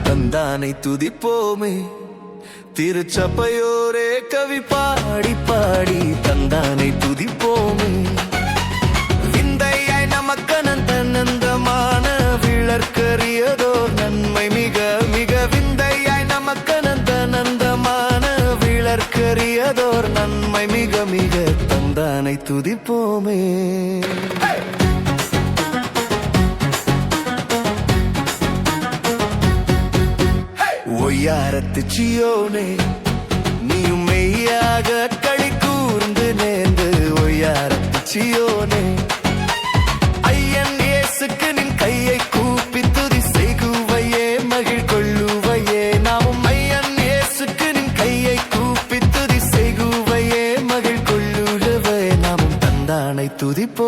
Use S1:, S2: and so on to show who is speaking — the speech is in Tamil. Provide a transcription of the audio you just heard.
S1: தந்தானை துதிப்போமே. திருச்சபையோரே கவி பாடி பாடி தந்தானை துதிப்போமே. விந்தையாய் நமக்கனந்த நந்தமான விளர்க்கரியதோர் நன்மை மிக மிக. விந்தையாய் நமக்கனந்த நந்தமான விளர்க்கரியதோர் நன்மை மிக மிக. தந்தானை துதிப்போமே. ஒய்யாரத்து சியோனே நீயும் மெய்யாக களி கூர்ந்து நேர்ந்து. ஒய்யாரத்து சியோனே ஐயன் இயேசுக்கு நின் கையை கூப்பி துதி செய்குவையே மகிழ் கொள்ளுவையே. நாமும் ஐயன் இயேசுக்கு நின் கையை கூப்பி துதி செய்குவையே மகிழ் கொள்ளுகவே. நாமும் தந்தானை துதிப்போ.